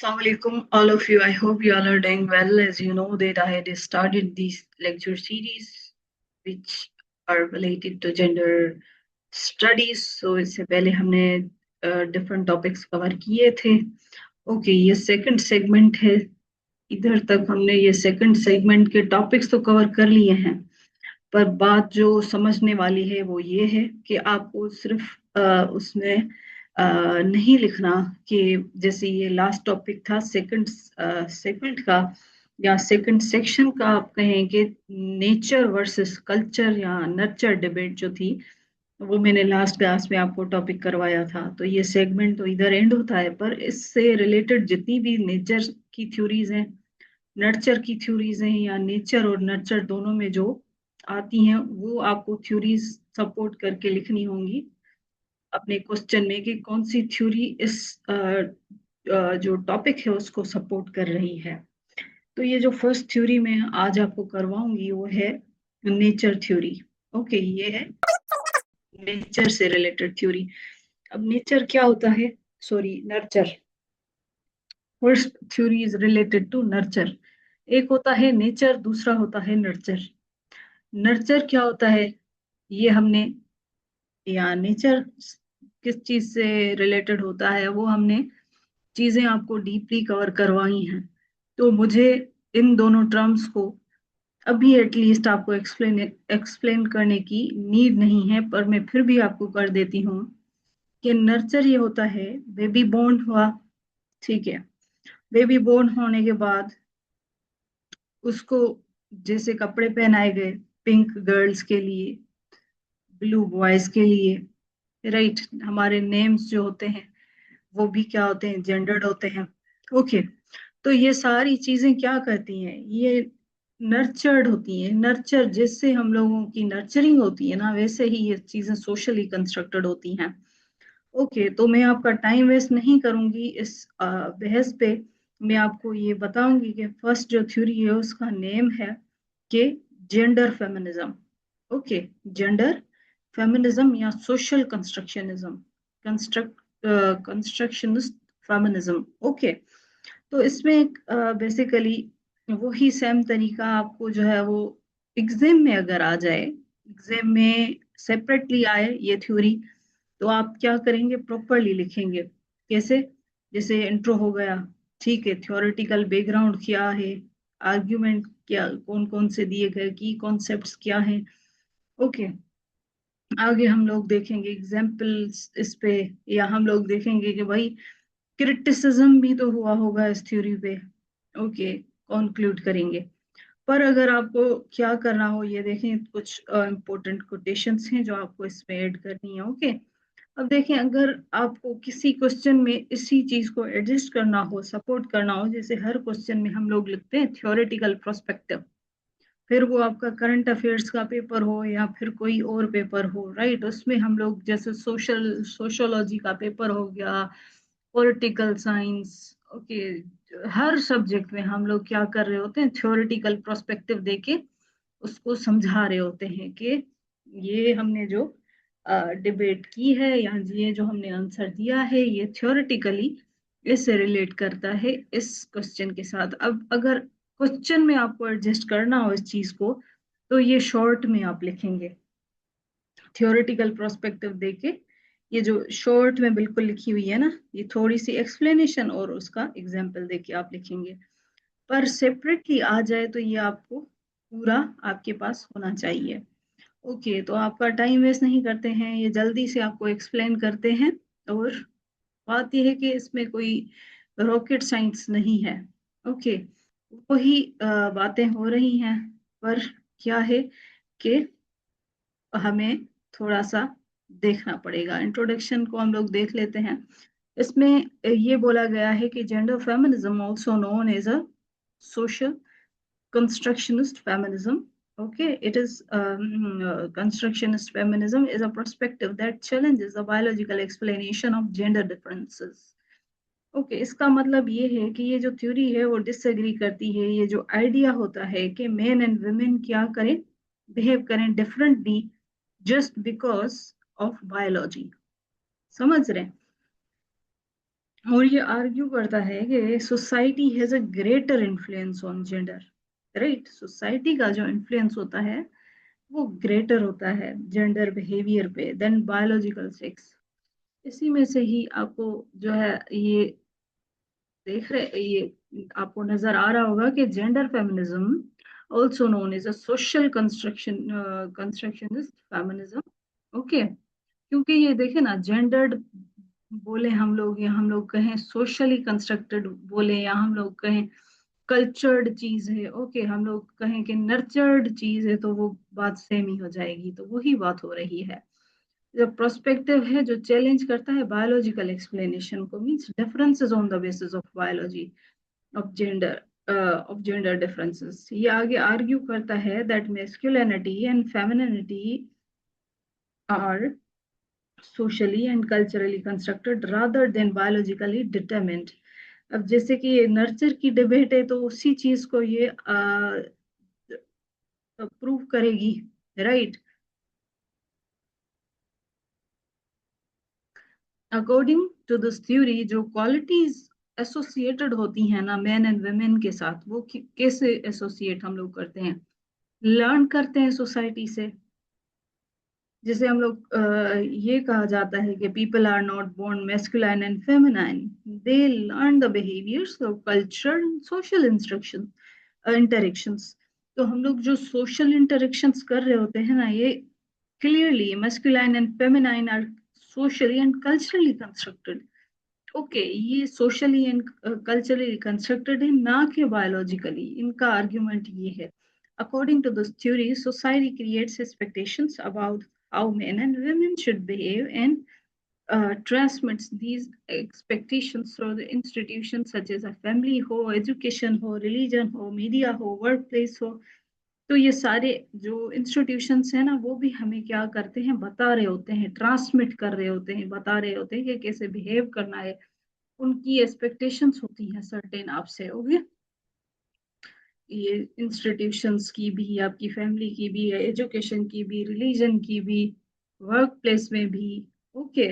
Assalamu alaikum, all of you. I hope you all are doing well. As you know, that I had started these lecture series, which are related to gender studies. So इससे पहले हमने different topics cover किए थे. Okay, ये second segment है. इधर तक हमने ये second segment के topics तो cover कर लिए हैं. पर बात जो समझने वाली है वो ये है कि आपको सिर्फ उसमें नहीं लिखना कि जैसे ये लास्ट टॉपिक था सेकंड सेगमेंट का या सेकंड सेक्शन का, आप कहें कि नेचर वर्सेस कल्चर या नर्चर डिबेट जो थी, वो मैंने लास्ट क्लास में आपको टॉपिक करवाया था। तो ये सेगमेंट तो इधर एंड होता है, पर इससे रिलेटेड जितनी भी नेचर की थ्योरीज हैं, नर्चर की थ्योरीज हैं, या नेचर और नर्चर दोनों में जो आती हैं, वो आपको थ्योरीज सपोर्ट करके लिखनी होंगी अपने क्वेश्चन में कि कौन सी थ्योरी इस जो टॉपिक है उसको सपोर्ट कर रही है। तो ये जो फर्स्ट थ्योरी मैं आज आपको करवाऊंगी वो है नेचर थ्योरी। ओके, ये है नेचर से रिलेटेड थ्योरी। अब नेचर क्या होता है, sorry nurture. First theory is related to nurture. एक होता है नेचर, दूसरा होता है नर्चर। नर्चर क्या होता है ये हमने, या नेचर किस चीज से रिलेटेड होता है वो हमने चीजें आपको डीपली कवर करवाई हैं। तो मुझे इन दोनों टर्म्स को अभी एटलीस्ट आपको एक्सप्लेन करने की नीड नहीं है, पर मैं फिर भी आपको कर देती हूँ कि नर्चर ये होता है, बेबी बोर्न हुआ, ठीक है। बेबी बोर्न होने के बाद उसको जैसे कपड़े पहनाए गए, पिंक गर्ल्स के लिए, ब्लू बॉयज के लिए, राइट। हमारे नेम्स जो होते हैं वो भी क्या होते हैं, जेंडर्ड होते हैं। ओके, तो ये सारी चीजें क्या करती हैं, ये नर्चर्ड होती हैं। नर्चर जिससे हम लोगों की नर्चरिंग होती है ना, वैसे ही ये चीजें सोशली कंस्ट्रक्टेड होती हैं। ओके, तो मैं आपका टाइम वेस्ट नहीं करूंगी इस बहस पे। मैं आपको ये बताऊंगी कि फर्स्ट जो थ्योरी है उसका नेम है कि gender feminism. Okay, gender feminism या सोशल कंस्ट्रक्शनिज्म, कंस्ट्रक्शनिस्ट फेमिनिज्म। ओके, तो इसमें बेसिकली वही सेम तरीका आपको जो है वो एग्जाम में अगर आ जाए, एग्जाम में सेपरेटली आए ये थ्योरी, तो आप क्या करेंगे, प्रॉपरली लिखेंगे। कैसे, जैसे इंट्रो हो गया, ठीक है, थ्योरेटिकल बैकग्राउंड क्या है, आर्ग्यूमेंट क्या कौन कौन से दिए गए, की कॉन्सेप्ट्स क्या हैं। ओके, आगे हम लोग देखेंगे एग्जाम्पल्स इस पे, या हम लोग देखेंगे कि भाई क्रिटिसिज्म भी तो हुआ होगा इस थ्योरी पे। ओके, कंक्लूड करेंगे। पर अगर आपको क्या करना हो, ये देखें कुछ इंपॉर्टेंट कोटेशंस हैं जो आपको इसमें ऐड करनी है। ओके, अब देखें, अगर आपको किसी क्वेश्चन में इसी चीज को एडजस्ट करना हो, सपोर्ट करना हो, जैसे हर क्वेश्चन में हम लोग लिखते हैं थ्योरेटिकल प्रोस्पेक्टिव, फिर वो आपका करंट अफेयर्स का पेपर हो या फिर कोई और पेपर हो, राइट, उसमें हम लोग जैसे सोशोलॉजी का पेपर हो गया, पॉलिटिकल साइंस, ओके, हर सब्जेक्ट में हम लोग क्या कर रहे होते हैं, थ्योरेटिकल प्रोस्पेक्टिव देके उसको समझा रहे होते हैं कि ये हमने जो डिबेट की है या ये जो हमने आंसर दिया है ये थ्योरेटिकली इससे रिलेट करता है इस क्वेश्चन के साथ। अब अगर क्वेश्चन में आपको एडजस्ट करना हो इस चीज को, तो ये शॉर्ट में आप लिखेंगे, थ्योरेटिकल प्रोस्पेक्टिव देके। ये जो शॉर्ट में बिल्कुल लिखी हुई है ना, ये थोड़ी सी एक्सप्लेनेशन और उसका एग्जाम्पल देके आप लिखेंगे। पर सेपरेटली आ जाए तो ये आपको पूरा आपके पास होना चाहिए। ओके, तो आपका टाइम वेस्ट नहीं करते हैं, ये जल्दी से आपको एक्सप्लेन करते हैं। और बात यह है कि इसमें कोई रॉकेट साइंस नहीं है। ओके, वही बातें हो रही हैं, पर क्या है कि हमें थोड़ा सा देखना पड़ेगा। इंट्रोडक्शन को हम लोग देख लेते हैं। इसमें ये बोला गया है कि gender feminism also known as a social constructionist feminism. Okay, it is constructionist feminism is a perspective that challenges the biological explanation of gender differences. Okay, इसका मतलब ये है कि ये जो थ्योरी है वो डिसएग्री करती है ये जो आइडिया होता है कि मेन एंड वुमेन क्या करें, बिहेव करें differently just because of biology. समझ रहे हैं? और ये आर्ग्यू करता है कि society has a greater influence on gender, right. Society का जो इन्फ्लुएंस होता है वो ग्रेटर होता है जेंडर बिहेवियर पे देन बायोलॉजिकल सेक्स। इसी में से ही आपको जो है ये देख रहे ये आपको नजर आ रहा होगा कि gender feminism also known as a social constructionist feminism. Okay, क्योंकि ये देखे ना, जेंडर्ड बोले हम लोग या हम लोग कहें सोशली कंस्ट्रक्टेड बोले या हम लोग कहें कल्चर्ड चीज है, ओके, हम लोग कहें कि नर्चर्ड चीज है, तो वो बात सेम ही हो जाएगी, तो वही बात हो रही है। जो प्रोस्पेक्टिव है जो चैलेंज करता है बायोलॉजिकल एक्सप्लेनेशन को, means differences on the basis of biology of gender differences. ये आगे आर्ग्यू करता है that masculinity and femininity are socially and culturally constructed rather than biologically determined। अब जैसे कि ये नर्चर की डिबेट है, तो उसी चीज को ये प्रूव करेगी, right. According to this theory, जो क्वालिटीज एसोसिएटेड होती हैं ना मेन एंड वुमेन के साथ, वो कैसे एसोसिएट हम लोग करते हैं, लर्न करते हैं सोसाइटी से। जैसे हम लोग ये कहा जाता है कि people are not born masculine and feminine, they learn the behaviours of culture social instruction interactions. तो हम लोग जो सोशल इंटरेक्शंस कर रहे होते हैं ना, ये clearly masculine and feminine are socially and culturally constructed. Okay, ये सोशली एंड कल्चरली कंस्ट्रक्टेड है, ना कि बायोलॉजिकली। इनका आर्ग्यूमेंट ये है, according to this theory society creates expectations about how men and women should behave and transmits these expectations through the institutions such as a family हो, education हो, religion हो, media हो, workplace हो। तो ये सारे जो इंस्टीट्यूशंस हैं ना, वो भी हमें क्या करते हैं, बता रहे होते हैं, ट्रांसमिट कर रहे होते हैं, बता रहे होते हैं कि कैसे बिहेव करना है। उनकी एक्सपेक्टेशंस होती हैं सर्टेन आपसे, ओके। ये इंस्टीट्यूशंस की भी, आपकी फैमिली की भी, एजुकेशन की भी, रिलीजन की भी, वर्क प्लेस में भी, ओके।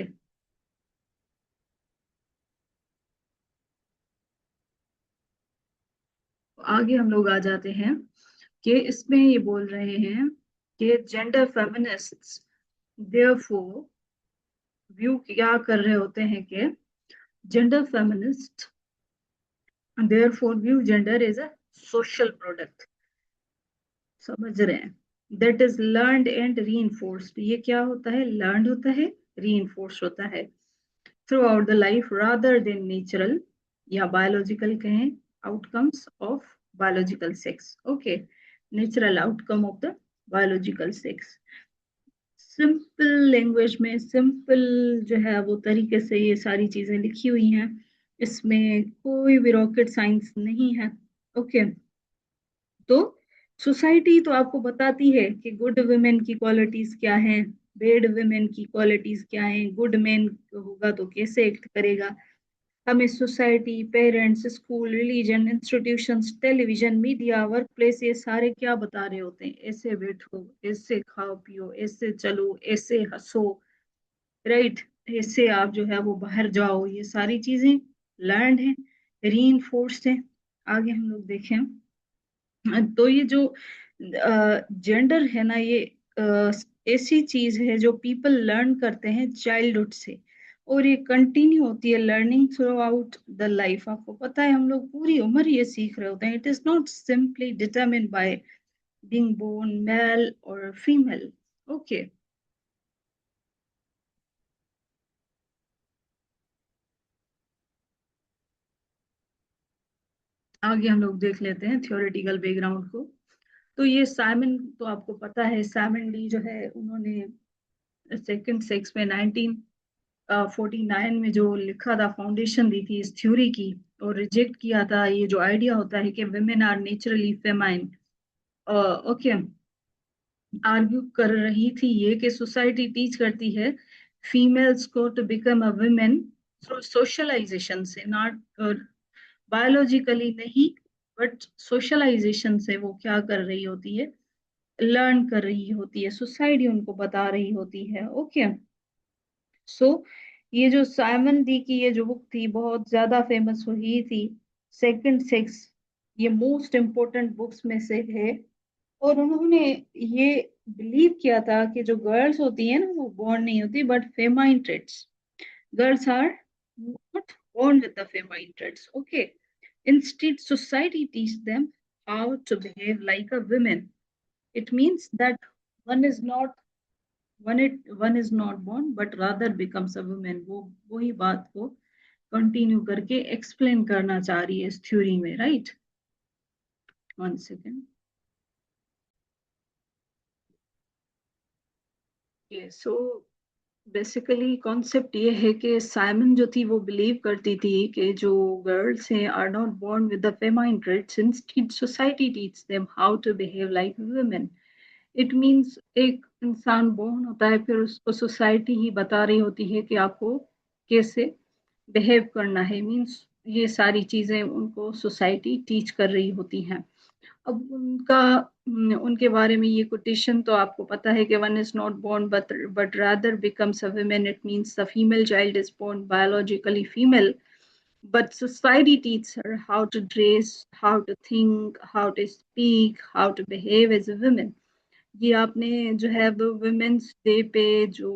आगे हम लोग आ जाते हैं कि इसमें ये बोल रहे हैं कि जेंडर फेमिनिस्ट्स देयरफॉर व्यू क्या कर रहे होते हैं कि gender feminist therefore view gender is a social product, समझ रहे हैं, that is learned and reinforced. ये क्या होता है, लर्नड होता है, रीइंफोर्स होता है through out the life rather than natural या बायोलॉजिकल कहें outcomes of biological sex, okay, natural outcome of the biological sex. Simple language में, सिंपल जो है वो तरीके से ये सारी चीजें लिखी हुई हैं, इसमें कोई भी रॉकेट साइंस नहीं है, ओके। तो सोसाइटी तो आपको बताती है कि गुड वुमेन की क्वालिटीज क्या हैं, बैड वुमेन की क्वालिटीज क्या हैं, गुड मैन होगा तो कैसे एक्ट करेगा। हमें society, parents, school, religion, institutions, television, media, work place, ये सारे क्या बता रहे होते हैं, ऐसे बैठो, ऐसे खाओ पियो, ऐसे चलो, ऐसे हंसो, राइट, ऐसे आप जो है वो बाहर जाओ। ये सारी चीजें लर्न है, री है। आगे हम लोग देखें तो ये जो जेंडर है ना, ये ऐसी चीज है जो पीपल लर्न करते हैं चाइल्डहुड से, और ये कंटिन्यू होती है learning through out the life. आपको पता है हम लोग पूरी उम्र ये सीख रहे होते हैं, it is not simply determined by being born male और फीमेल, ओके। आगे हम लोग देख लेते हैं थियोरेटिकल बैकग्राउंड को। तो ये साइमन, तो आपको पता है साइमन ली जो है, उन्होंने सेकंड सेक्स में 1949 में जो लिखा था, फाउंडेशन दी थी इस थ्योरी की, और रिजेक्ट किया था ये जो आइडिया होता है कि women are naturally feminine. Okay, argue कर रही थी ये कि सोसाइटी टीच करती है फीमेल्स को to become a women through socialisation से, नॉट बायोलॉजिकली नहीं, बट सोशलाइजेशन से वो क्या कर रही होती है, लर्न कर रही होती है, सोसाइटी उनको बता रही होती है, ओके। सो ये जो साइमन दी की ये जो बुक थी बहुत ज्यादा फेमस हुई थी। सेकंड सेक्स, ये मोस्ट इम्पोर्टेंट बुक्स में से है। और उन्होंने ये बिलीव किया था कि जो गर्ल्स होती है ना वो बॉर्न नहीं होती but famine traits. Girls are not born with the feminine traits. Okay. Instead, society teaches them how to behave like a woman. It means that one is not one is not born, but rather becomes a woman. वो वही बात को continue करके explain करना चाह रही है इस थ्योरी में, right? One second. So basically concept ये है कि साइमन जो थी वो बिलीव करती थी कि जो गर्ल्स हैं are not born with the feminine traits, instead society teach them how to behave like women. It means एक इंसान बोर्न होता है फिर उसको सोसाइटी ही बता रही होती है कि आपको कैसे बिहेव करना है। मींस ये सारी चीजें उनको सोसाइटी टीच कर रही होती हैं। अब उनका उनके बारे में ये कोटेशन तो आपको पता है कि one is not born but rather becomes a women. It means the female child is born biologically female, but society teaches her how to dress, how to think, how to speak, how to behave as a woman। ये आपने जो है वो women's day पे जो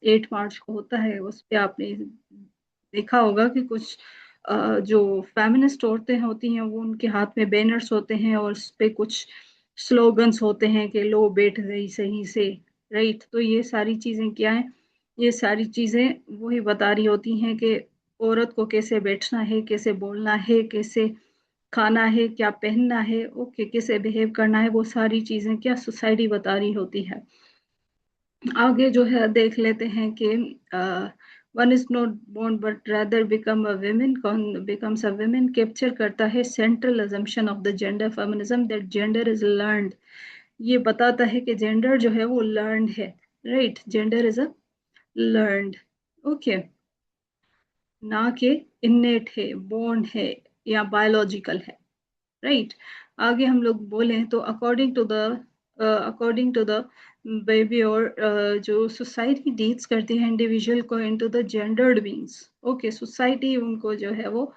8 मार्च को होता है उस पे आपने देखा होगा कि कुछ जो फेमिनिस्ट औरतें होती हैं वो उनके हाथ में बैनर्स होते हैं और उस पे कुछ स्लोगन्स होते हैं कि लो बैठ गई सही से, राइट? तो ये सारी चीजें क्या है? ये सारी चीजें वही बता रही होती हैं कि औरत को कैसे बैठना है, कैसे बोलना है, कैसे खाना है, क्या पहनना है, ओके, कैसे बिहेव करना है, वो सारी चीजें क्या सोसाइटी बता रही होती है। आगे जो है देख लेते हैं कि one is not born but rather become a women, becomes a women capture करता है central assumption of the gender feminism that gender is learned. ये बताता है कि जेंडर जो है वो लर्नड है, right? Gender is a learned, okay, ना कि इन्नेट है, बोर्न है या बायोलॉजिकल है, राइट? आगे हम लोग बोले तो अकॉर्डिंग टू द बेबी और जो सोसाइटी डील्स करती है इंडिविजुअल को into the gendered beings. Okay, society उनको जो है वो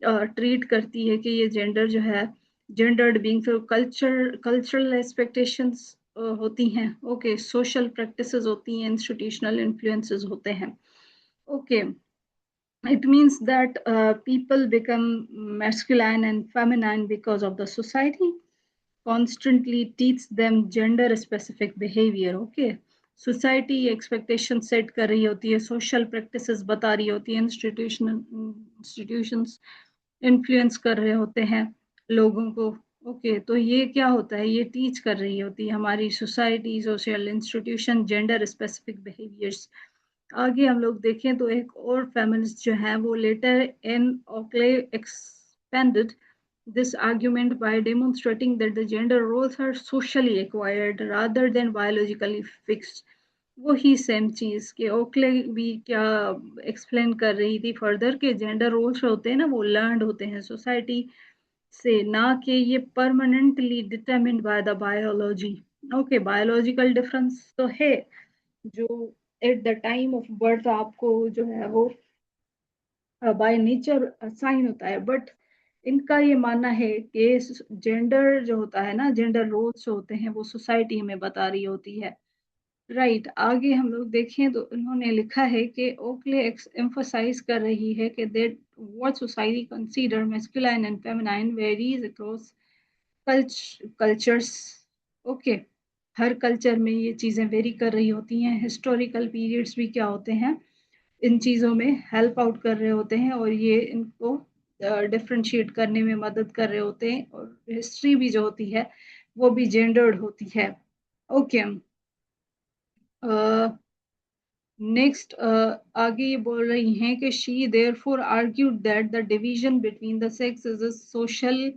ट्रीट करती है कि ये जेंडर जो है जेंडर्ड बीइंग्स। और कल्चरल एक्सपेक्टेशंस होती हैं, ओके, सोशल प्रैक्टिसेस होती हैं, इंस्टीट्यूशनल इन्फ्लुएंसेस होते हैं, okay. It means that people become masculine and feminine because of the society constantly teach them gender specific behavior, okay। Society expectation set कर रही होती है, सोशल प्रैक्टिसेस बता रही होती है, इंस्टीट्यूशंस इन्फ्लुएंस कर रहे होते हैं लोगों को, ओके। तो ये क्या होता है? ये टीच कर रही होती है हमारी society, social institution gender specific behaviours. आगे हम लोग देखें तो एक और फेमिनिस्ट जो है वो later Ann Oakley expanded this argument by demonstrating that the gender roles are socially acquired rather than biologically fixed। वही सेम चीज के ओकले भी क्या एक्सप्लेन कर रही थी फर्दर के जेंडर रोल्स होते हैं ना वो लर्न होते हैं सोसाइटी से, ना कि ये permanently determined by the biology. Okay, biological difference तो है जो at the time of birth आपको जो है वो बाय नेचर साइन होता है, बट इनका ये मानना है कि जेंडर जो होता है ना, जेंडर रोल्स जो होते हैं वो सोसाइटी में बता रही होती है, राइट? आगे हम लोग देखें तो उन्होंने लिखा है कि ओकले एम्फोसाइज कर रही है कि that what society consider masculine and feminine varies across cultures, okay. Her culture में ये चीजें वेरी कर रही होती हैं। हिस्टोरिकल पीरियड्स भी क्या होते हैं, इन चीज़ों में हेल्प आउट कर रहे होते हैं और ये इनको डिफ्रेंशिएट करने में मदद कर रहे होते हैं। और हिस्ट्री भी जो होती है वो भी जेंडर्ड होती है, ओके। नेक्स्ट आगे ये बोल रही हैं कि she therefore argued that the division between the sex is a social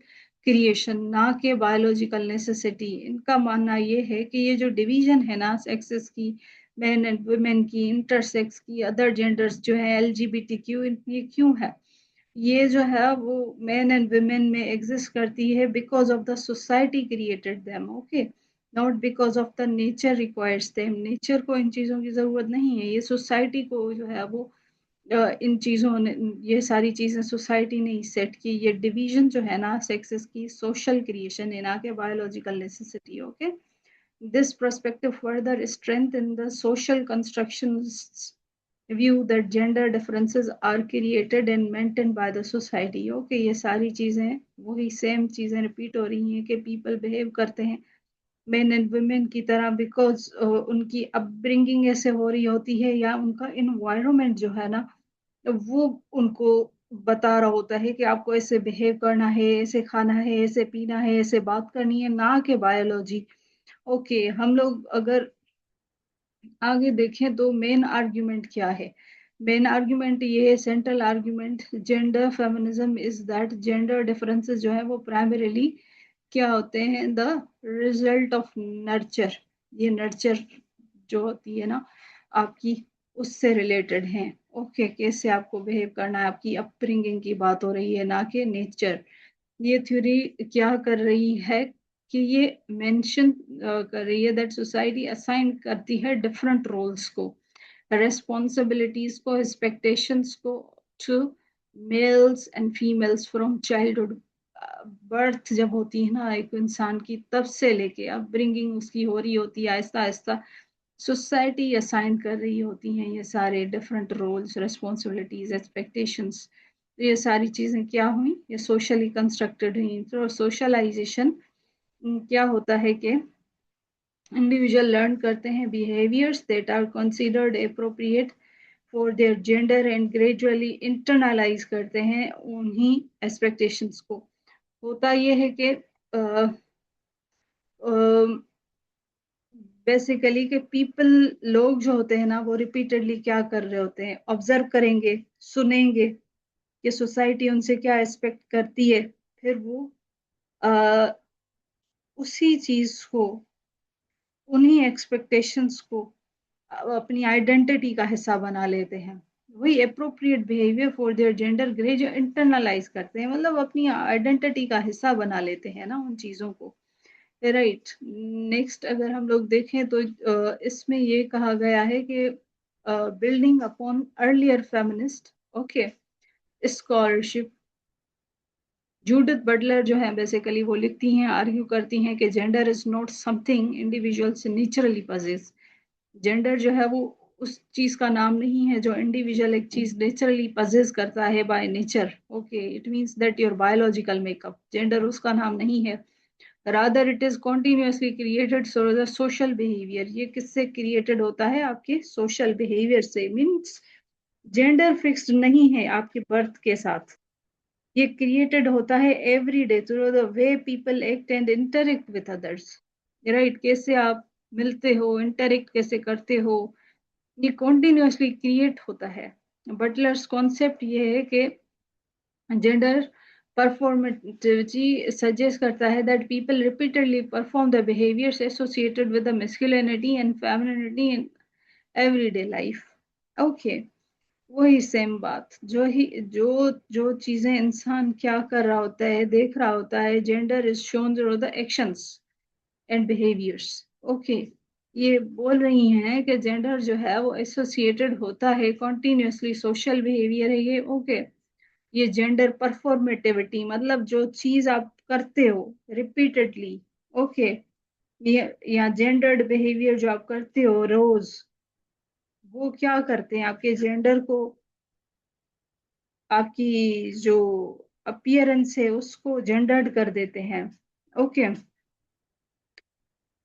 creation, ना के बायोलॉजिकल नेसेसिटी। इनका मानना ये है कि ये जो डिवीजन है ना सेक्सेस की, मैन एंड वुमेन की, इंटरसेक्स की, अदर जेंडर्स जो है LGBTQ, ये क्यों है? ये जो है वो मैन एंड वुमेन में एग्जिस्ट करती है because of the society created them, okay, not because of the nature requires them. Nature को इन चीज़ों की ज़रूरत नहीं है, ये सोसाइटी को जो है वो इन चीज़ों ने, ये सारी चीज़ें सोसाइटी ने ही सेट की। ये डिवीजन जो है ना सेक्सेस की, सोशल क्रिएशन है, ना कि biological necessity. Okay, this perspective further strengthen the social constructions view that gender differences are created and maintained by the society। Okay, ये सारी चीज़ें वही सेम चीज़ें रिपीट हो रही हैं कि पीपल बिहेव करते हैं मेन एंड वुमेन की तरह बिकॉज उनकी अपब्रिंगिंग ऐसे हो रही होती है, या उनका इन्वायरमेंट जो है ना वो उनको बता रहा होता है कि आपको ऐसे बिहेव करना है, ऐसे खाना है, ऐसे पीना है, ऐसे बात करनी है, ना कि बायोलॉजी। ओके, हम लोग अगर आगे देखें तो मेन आर्ग्यूमेंट क्या है। मेन आर्ग्यूमेंट ये है, central argument gender feminism is that gender differences जो है वो प्राइमरीली क्या होते हैं, द रिजल्ट ऑफ नर्चर। ये नर्चर जो होती है ना आपकी, उससे रिलेटेड हैं। ओके, कैसे आपको बिहेव करना है, आपकी अपब्रिंगिंग की बात हो रही है, ना कि नेचर। ये थ्योरी क्या कर रही है कि ये मेंशन कर रही है दैट सोसाइटी असाइन करती है डिफरेंट रोल्स को, रेस्पॉन्सिबिलिटीज को, एक्सपेक्टेशंस को to males and females from childhood. Birth जब होती है ना एक इंसान की, तब से लेके अब ब्रिंगिंग उसकी हो रही होती है, आहिस्ता आहिस्ता सोसाइटी असाइन कर रही होती हैं ये सारे डिफरेंट रोल्स, रिस्पॉन्सिबिलिटीज, एक्सपेक्टेशंस। ये सारी चीज़ें क्या हुई, ये सोशली कंस्ट्रक्टेड हुई। तो सोशलाइजेशन क्या होता है कि इंडिविजुअल लर्न करते हैं behaviours that are considered appropriate for their gender and gradually internalise करते हैं उन्हीं एक्सपेक्टेशंस को। होता यह है कि बेसिकली कि पीपल, लोग जो होते हैं ना वो रिपीटेडली क्या कर रहे होते हैं, ऑब्जर्व करेंगे, सुनेंगे कि सोसाइटी उनसे क्या एक्सपेक्ट करती है, फिर वो आ, उसी चीज को, उन्हीं एक्सपेक्टेशंस को अपनी आइडेंटिटी का हिस्सा बना लेते हैं। वही appropriate behaviour for their gender grey जो इंटरनलाइज करते हैं, मतलब अपनी आइडेंटिटी का हिस्सा बना लेते हैं ना उन चीजों को। राइट। नेक्स्ट अगर हम लोग देखें तो इसमें ये कहा गया है कि building upon earlier feminist okay scholarship, Judith Butler जो है बेसिकली वो लिखती हैं, आर्ग्यू करती हैं कि gender is not something individuals naturally possess. Gender जो है वो उस चीज का नाम नहीं है जो इंडिविजुअल एक चीज नेचुरली पजेस करता है by nature. Okay, it means that your biological makeup, gender उसका नाम नहीं है। rather it is continuously created so the social behavior। ये किससे क्रिएटेड होता है, आपके सोशल बिहेवियर से। मीन्स जेंडर फिक्स्ड नहीं है आपके बर्थ के साथ, ये क्रिएटेड होता है every day through the way people act and interact with others. Right, कैसे आप मिलते हो, इंटरेक्ट कैसे करते हो, ये कॉन्टिन्यूसली क्रिएट होता है। बटलर्स कॉन्सेप्ट ये है कि जेंडर performativity suggests करता है that people repeatedly perform the behaviors associated with the masculinity and femininity in everyday life। okay, वही सेम बात, जो ही जो जो चीजें इंसान क्या कर रहा होता है, देख रहा होता है, gender is shown through the actions and behaviours. Okay, ये बोल रही हैं कि जेंडर जो है वो एसोसिएटेड होता है कॉन्टिन्यूसली, सोशल बिहेवियर है ये। ओके, ये जेंडर परफॉर्मेटिविटी मतलब जो चीज आप करते हो रिपीटेडली। ओके, ये या जेंडर्ड बिहेवियर जो आप करते हो रोज, वो क्या करते हैं, आपके जेंडर को, आपकी जो अपीयरेंस है उसको जेंडर्ड कर देते हैं। ओके,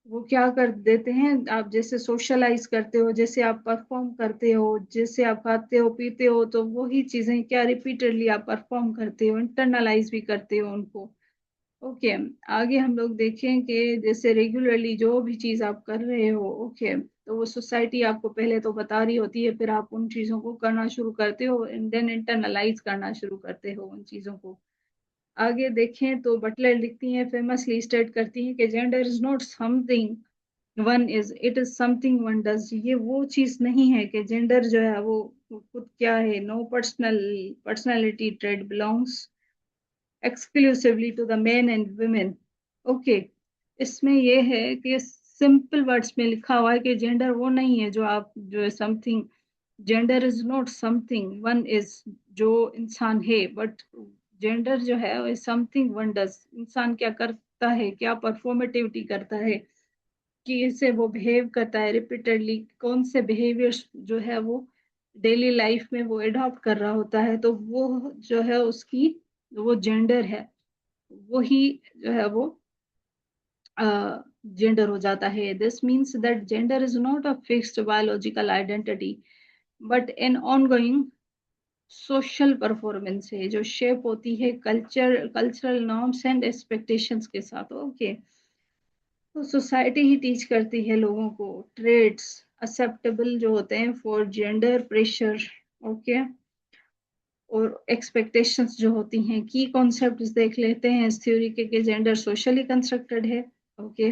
वो क्या कर देते हैं, आप जैसे सोशलाइज करते हो, जैसे आप परफॉर्म करते हो, जैसे आप खाते हो पीते हो, तो वही चीजें क्या रिपीटेडली आप परफॉर्म करते हो, इंटरनलाइज भी करते हो उनको। ओके, आगे हम लोग देखें कि जैसे रेगुलरली जो भी चीज आप कर रहे हो, ओके, तो वो सोसाइटी आपको पहले तो बता रही होती है, फिर आप उन चीजों को करना शुरू करते हो एंड देन इंटरनलाइज करना शुरू करते हो उन चीजों को। आगे देखें तो बटलर लिखती हैं, फेमसली स्टेट करती हैं कि gender is not something one is, it is something one does. ये वो चीज नहीं है कि जेंडर जो है वो खुद क्या है, no personality trait belongs exclusively to the men and women. Okay, इसमें ये है कि सिंपल वर्ड्स में लिखा हुआ है कि जेंडर वो नहीं है जो आप जो something gender is not something one is, जो इंसान है, बट जेंडर जो है वो समथिंग वन डज, इंसान क्या करता है, क्या परफॉर्मेटिविटी करता है, कि इससे वो बिहेव करता है रिपीटेडली, कौन से बिहेवियर्स जो है वो डेली लाइफ में वो अडॉप्ट कर रहा होता है, तो वो जो है उसकी वो जेंडर है, वही जो है वो जेंडर हो जाता है. This means that gender is not a fixed biological identity but an ongoing social performance है, जो शेप होती है कल्चरल नॉर्म्स एंड एक्सपेक्टेशंस के साथ. ओके, तो सोसाइटी ही टीच करती है लोगों को ट्रेड्स एक्सेप्टेबल जो होते हैं फॉर जेंडर प्रेशर. ओके, और एक्सपेक्टेशंस जो होती हैं, की कॉन्सेप्ट्स देख लेते हैं इस थ्योरी के जेंडर सोशली कंस्ट्रक्टेड है. Okay,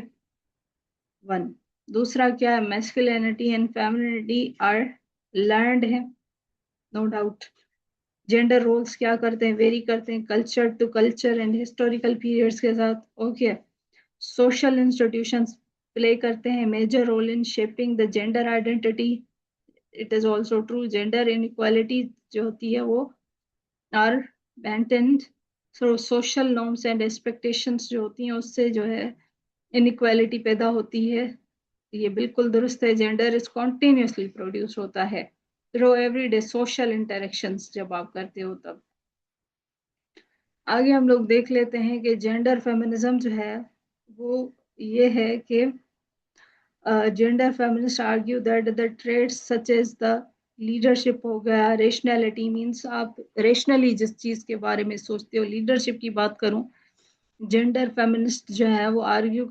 one. दूसरा क्या है, masculinity and feminity are learned है, नो डाउट. जेंडर रोल्स क्या करते हैं, वेरी करते हैं culture to culture and historical periods के साथ. ओके, सोशल इंस्टीट्यूशंस प्ले करते हैं major role in shaping the gender identity. It is also true, gender inequality जो होती है वो are maintained through social norms and expectations जो होती हैं उससे जो है इनइक्वालिटी पैदा होती है. ये बिल्कुल दुरुस्त है, जेंडर इज कॉन्टिन्यूसली प्रोड्यूस होता है थ्रू एवरीडे सोशल इंटरेक्शंस जब आप करते हो तब. आगे हम लोग देख लेते हैं कि जेंडर फेमिनिज्म जो है वो ये है कि gender feminist argue that the traits such as the leadership हो गया, रेशनैलिटी मींस आप रेशनली जिस चीज के बारे में सोचते हो, लीडरशिप की बात करूं, जेंडर फेमिनिस्ट जो है वो argue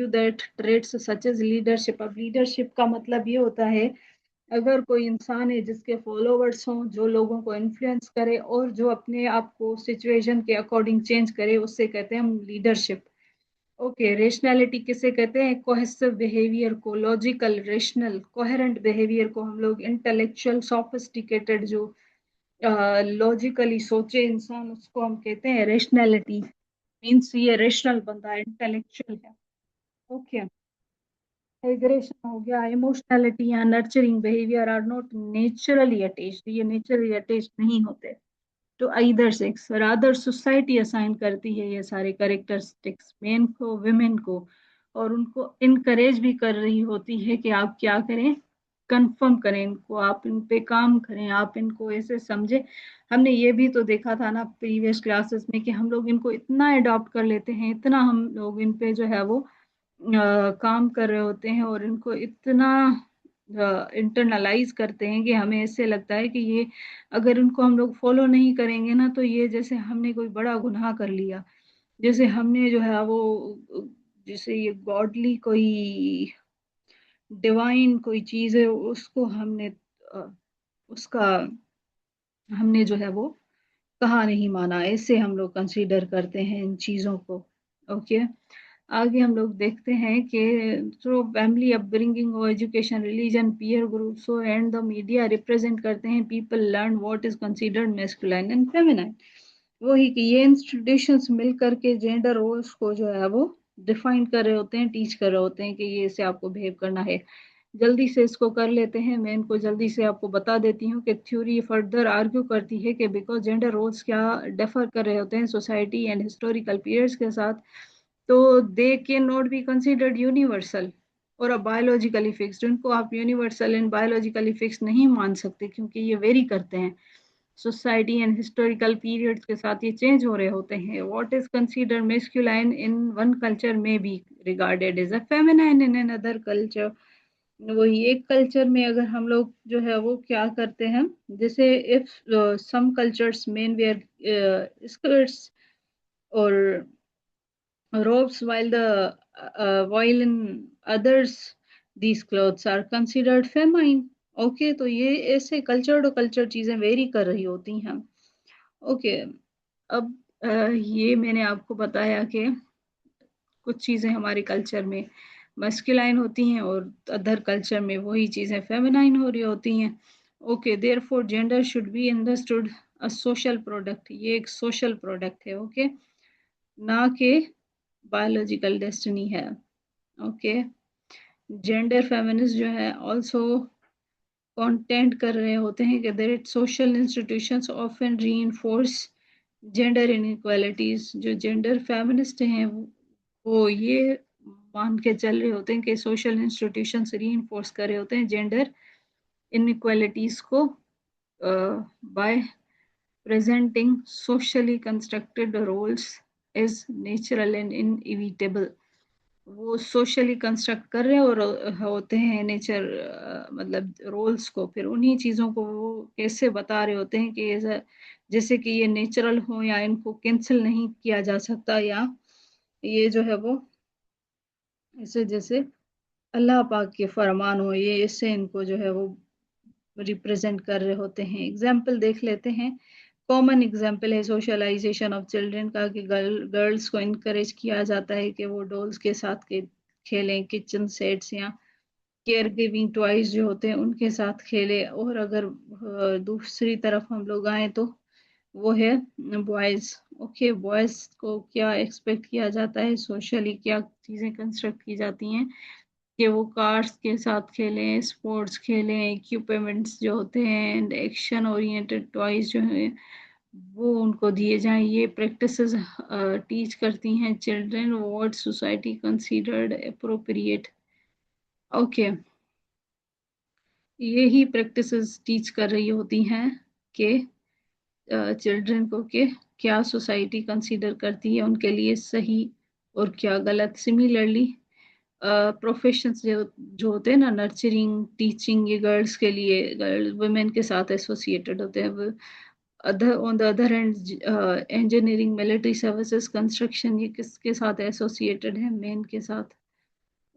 that traits such as leadership. अब लीडरशिप का मतलब ये होता है अगर कोई इंसान है जिसके फॉलोवर्स हों, जो लोगों को इन्फ्लुएंस करे और जो अपने आप को सिचुएशन के अकॉर्डिंग चेंज करे, उससे कहते हैं हम लीडरशिप. ओके, रेशनैलिटी किसे कहते हैं, कोहेसिव बिहेवियर को, लॉजिकल रेशनल कोहेरेंट बिहेवियर को हम लोग, इंटेलेक्चुअल सोफिस्टिकेटेड जो लॉजिकली सोचे इंसान, उसको हम कहते हैं रेशनैलिटी. मीन्स ये रेशनल बंदा है, इंटेलेक्चुअल है. ओके, एग्रेशन हो गया, इमोशनैलिटी या nurturing behaviour are not naturally attached, ये नेचुरली अटैच्ड नहीं होते to either sex, rather society assign करती है ये सारे कैरेक्टरिस्टिक्स मेन को विमेन को, और उनको इनकरेज भी कर रही होती है कि आप क्या करें, कंफर्म करें इनको, आप इन पे काम करें, आप इनको ऐसे समझे. हमने ये भी तो देखा था ना प्रीवियस क्लासेस में कि हम लोग इनको इतना अडॉप्ट कर लेते हैं, इतना हम लोग इन पे जो है वो काम कर रहे होते हैं और इनको इतना इंटरनलाइज करते हैं कि हमें ऐसे लगता है कि ये अगर इनको हम लोग फॉलो नहीं करेंगे ना तो ये जैसे हमने कोई बड़ा गुनाह कर लिया, जैसे हमने जो है वो जैसे ये गॉडली कोई डिवाइन कोई चीज है उसको हमने उसका हमने जो है वो कहा नहीं माना, ऐसे हम लोग कंसीडर करते हैं इन चीजों को. ओके, आगे हम लोग देखते हैं कि थ्रू फैमिली अपब्रिंगिंग और education, religion, peer groups and the media represent करते हैं people learn what is considered masculine and feminine. वही कि ये इंस्टीट्यूशंस मिलकर के जेंडर रोल्स को जो है वो डिफाइन कर रहे होते हैं, टीच कर रहे होते हैं कि ये ऐसे आपको बिहेव करना है. जल्दी से इसको कर लेते हैं, मैं इनको जल्दी से आपको बता देती हूँ कि थ्योरी फर्दर आर्ग्यू करती है कि बिकॉज जेंडर रोल्स क्या डिफर कर रहे होते हैं सोसाइटी एंड हिस्टोरिकल पीरियड्स के साथ, तो they can not be considered universal और बायोलॉजिकली फिक्स्ड. उनको आप यूनिवर्सल एंड बायोलॉजिकली फिक्स नहीं मान सकते क्योंकि ये वेरी करते हैं सोसाइटी एंड हिस्टोरिकल पीरियड्स के साथ, ये चेंज हो रहे होते हैं. What is considered masculine in one culture में be regarded as a feminine in another culture. वही एक कल्चर में अगर हम लोग जो है वो क्या करते हैं, जैसे if some cultures men wear skirts और robes while in others these clothes are considered feminine. Okay, तो ये ऐसे कल्चर टू कल्चर चीजें वेरी कर रही होती हैं. ओके, अब ये मैंने आपको बताया कि कुछ चीजें हमारे कल्चर में मस्कुलाइन होती हैं और अदर कल्चर में वही चीजें फेमिनाइन हो रही होती हैं. Okay, therefore gender should be understood a social product, ये एक सोशल प्रोडक्ट है. ओके, ना कि बायोलॉजिकल डेस्टिनी है. ओके, जेंडर फेमिनिस्ट जो है ऑल्सो कंटेंट कर रहे होते हैं कि that social institutions often reinforce gender inequalities. जो जेंडर फेमिनिस्ट हैं वो ये मान के चल रहे होते हैं कि सोशल इंस्टीट्यूशंस रीइंफोर्स कर रहे होते हैं जेंडर इनइक्वालिटीज को by presenting socially constructed roles as natural and inevitable। वो सोशली कंस्ट्रक्ट कर रहे हैं और होते हैं नेचर मतलब रोल्स को, फिर उन्हीं चीज़ों को वो कैसे बता रहे होते हैं कि जैसे कि ये नेचुरल हो या इनको कैंसिल नहीं किया जा सकता, या ये जो है वो इसे जैसे अल्लाह पाक के फरमान हो, ये इससे इनको जो है वो रिप्रेजेंट कर रहे होते हैं। एग्जाम्पल देख लेते हैं। कॉमन एग्जाम्पल है सोशलाइजेशन ऑफ चिल्ड्रन का, कि गर्ल्स को इनकरेज किया जाता है कि वो डॉल्स के साथ के खेलें, किचन सेट्स या केयर गिविंग टॉयज जो होते हैं उनके साथ खेले। और अगर दूसरी तरफ हम लोग आए तो वो है बॉयज। ओके, बॉयज को क्या एक्सपेक्ट किया जाता है, सोशली क्या चीज़ें कंस्ट्रक्ट की जाती हैं कि वो कार्स के साथ खेलें, स्पोर्ट्स खेलें, इक्विपमेंट्स जो होते हैं एंड एक्शन ओरिएंटेड टॉयज जो हैं वो उनको दिए जाएं। ये प्रैक्टिसेस टीच करती हैं children what society considered appropriate. Okay, यही प्रैक्टिसेस टीच कर रही होती हैं कि चिल्ड्रन को कि क्या सोसाइटी कंसीडर करती है उनके लिए सही और क्या गलत। सिमिलरली प्रोफेशंस जो होते हैं ना, नर्चरिंग, टीचिंग, ये गर्ल्स के लिए, गर्ल्स वुमेन के साथ एसोसिएटेड होते हैं। Other on the other hand engineering, military services, construction, ये किसके साथ एसोसिएटेड है, मेन के साथ।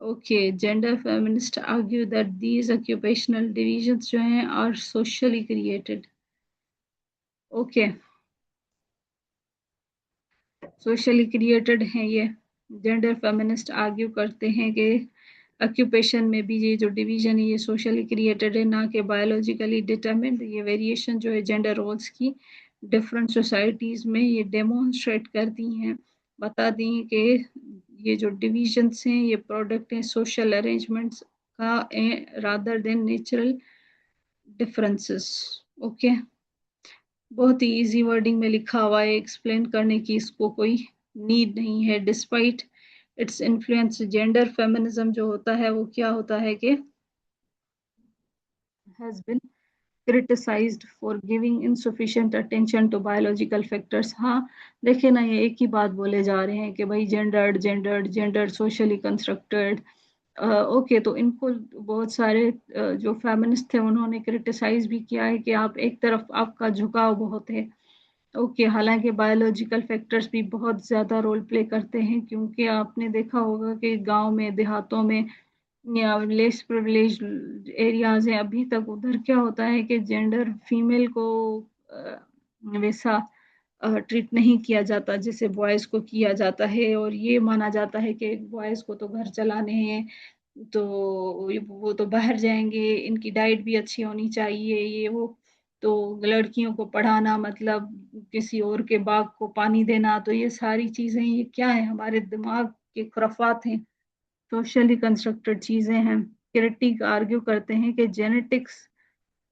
Okay, gender feminist argue that these occupational divisions जो हैं are socially created. Okay, socially created हैं ये। जेंडर फेमिनिस्ट आर्ग्यू करते हैं कि ऑक्यूपेशन में भी ये जो डिवीजन है ये सोशली क्रिएटेड है, ना कि बायोलॉजिकली डिटरमिन्ड। ये वेरिएशन जो है जेंडर रोल्स की डिफरेंट सोसाइटीज़ में ये डेमोन्स्ट्रेट करती हैं, बता दी कि ये जो डिविजन्स हैं ये प्रोडक्ट हैं सोशल अरेंजमेंट्स का rather than natural differences. Okay, बहुत ही इजी वर्डिंग में लिखा हुआ है, एक्सप्लेन करने की इसको कोई नीड नहीं है। Despite its influence, gender feminism जो होता है वो क्या होता है कि has been criticized for giving insufficient attention to biological factors। हाँ, देखिए ना, ये एक ही बात बोले जा रहे हैं कि भाई gendered gendered gender socially constructed. Okay, तो इनको बहुत सारे जो फेमिनिस्ट थे उन्होंने क्रिटिसाइज भी किया है कि आप एक तरफ आपका झुकाव बहुत है। ओके, हालांकि बायोलॉजिकल फैक्टर्स भी बहुत ज़्यादा रोल प्ले करते हैं, क्योंकि आपने देखा होगा कि गांव में, देहातों में या लेस प्रिविलेज एरियाज हैं, अभी तक उधर क्या होता है कि जेंडर फीमेल को वैसा ट्रीट नहीं किया जाता जैसे बॉयज़ को किया जाता है। और ये माना जाता है कि बॉयज़ को तो घर चलाने हैं, तो वो तो बाहर जाएंगे, इनकी डाइट भी अच्छी होनी चाहिए, ये वो। तो लड़कियों को पढ़ाना मतलब किसी और के बाग को पानी देना। तो ये सारी चीज़ें ये क्या है, हमारे दिमाग के खुराफात हैं, सोशली कंस्ट्रक्टेड चीज़ें हैं। क्रिटिक आर्ग्यू करते हैं कि जेनेटिक्स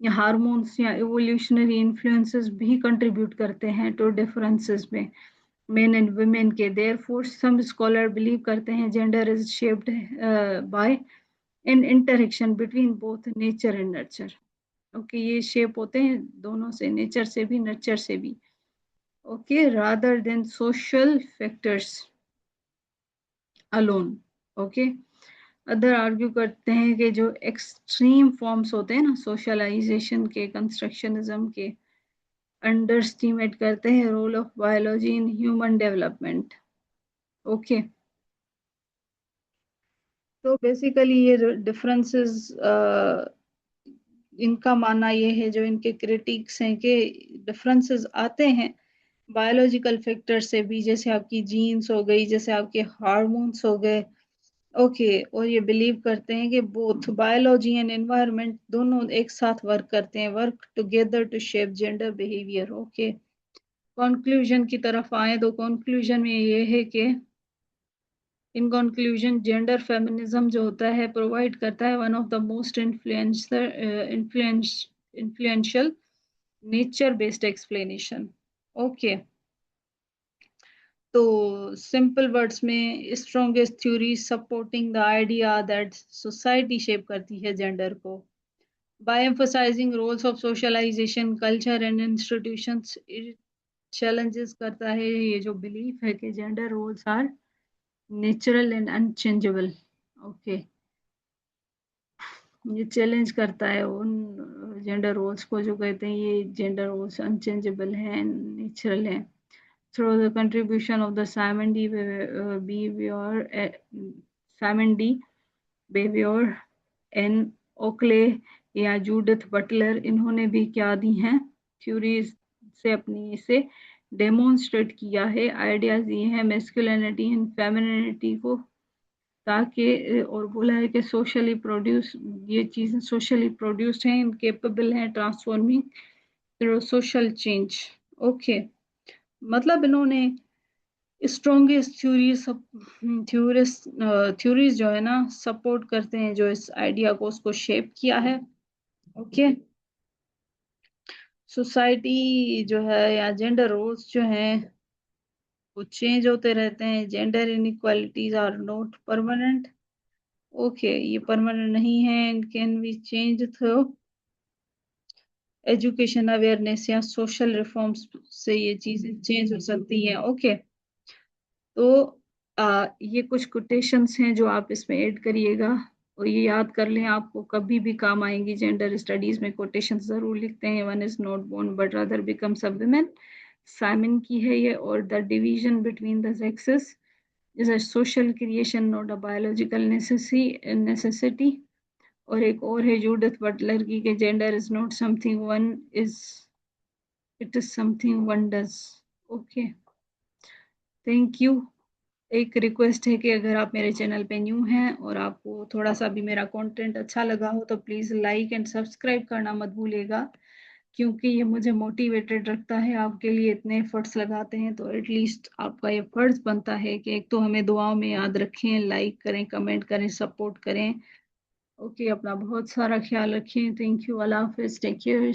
या हार्मोन्स या इवोल्यूशनरी इन्फ्लुएंसेस भी कंट्रीब्यूट करते हैं टू डिफरेंसेस में मेन एंड वुमेन के। देयरफॉर सम स्कॉलर बिलीव करते हैं gender is shaped by N interaction between both nature and nurture. Okay, ये शेप होते हैं दोनों से, नेचर से भी, नर्चर से भी। Okay, rather than social factors alone. Okay, other argue करते हैं कि जो एक्सट्रीम फॉर्म्स होते हैं ना सोशलाइजेशन के, कंस्ट्रक्शनिज्म के, अंडर एस्टिमेट करते हैं role of biology in human development. Okay, तो बेसिकली ये डिफरेंसेस इनका मानना ये है, जो इनके क्रिटिक्स हैं, कि डिफरेंसेस आते हैं बायोलॉजिकल फैक्टर से भी, जैसे आपकी जीन्स हो गई, जैसे आपके हार्मोन्स हो गए। ओके, और ये बिलीव करते हैं कि बोथ बायोलॉजी एंड एनवायरनमेंट दोनों एक साथ वर्क करते हैं, work together to shape gender behaviour. Okay, conclusion की तरफ आए तो कंक्लूजन में ये है कि इन कंक्लूजन जेंडर फेमिनिज्म जो होता है प्रोवाइड करता है one of the most influential nature based explanation. Okay, तो सिंपल वर्ड्स में strongest theory supporting the idea that society shape करती है जेंडर को by emphasising roles of socialisation culture and institutions. Challenges करता है ये जो बिलीफ है कि gender roles are natural and unchangeable. Okay, ये चैलेंज करता है उन जेंडर रोल्स को जो कहते हैं ये जेंडर रोल्स अनचेंजेबल हैं, नेचुरल हैं। Through the contribution of the Simone de Beauvoir, Simone de Beauvoir Ann Oakley या जूडिथ बटलर, इन्होंने भी क्या दी हैं थ्योरीज से अपनी इसे डेमोन्स्ट्रेट किया है, आइडियाज दिए हैं मेस्कुलिनिटी एंड फेमिनिटी को, ताकि और बोला है कि सोशली प्रोड्यूस ये चीज़ें सोशली प्रोड्यूस्ड हैं, इनकेपेबल हैं transforming through social change. Okay, मतलब इन्होंने स्ट्रॉन्गेस्ट थ्योरीज जो है ना सपोर्ट करते हैं जो इस आइडिया को उसको शेप किया है। ओके, सोसाइटी जो है या जेंडर रोल्स जो हैं वो चेंज होते रहते हैं, gender inequalities are not permanent. Okay, ये परमानेंट नहीं है, and can be change through education awareness या सोशल रिफॉर्म्स से ये चीजें चेंज हो सकती हैं। ओके, तो ये कुछ कोटेशंस हैं जो आप इसमें ऐड करिएगा और ये याद कर लें, आपको कभी भी काम आएंगी जेंडर स्टडीज में। कोटेशंस जरूर लिखते हैं, one is not born but rather becomes a woman, Simone की है ये, और the division between the sexes is a social creation not a biological necessity. और एक और है जूडिथ बटलर की कि gender is not something one is, it is something one does. Okay, thank you. एक रिक्वेस्ट है कि अगर आप मेरे चैनल पे न्यू हैं और आपको थोड़ा सा भी मेरा कंटेंट अच्छा लगा हो तो प्लीज़ लाइक एंड सब्सक्राइब करना मत भूलिएगा, क्योंकि ये मुझे मोटिवेटेड रखता है। आपके लिए इतने एफर्ट्स लगाते हैं तो एटलीस्ट आपका ये फर्ज बनता है कि एक तो हमें दुआओं में याद रखें, लाइक करें, कमेंट करें, सपोर्ट करें। ओके, अपना बहुत सारा ख्याल रखें। थैंक यू, अल्लाह हाफिज़, टेक केयर।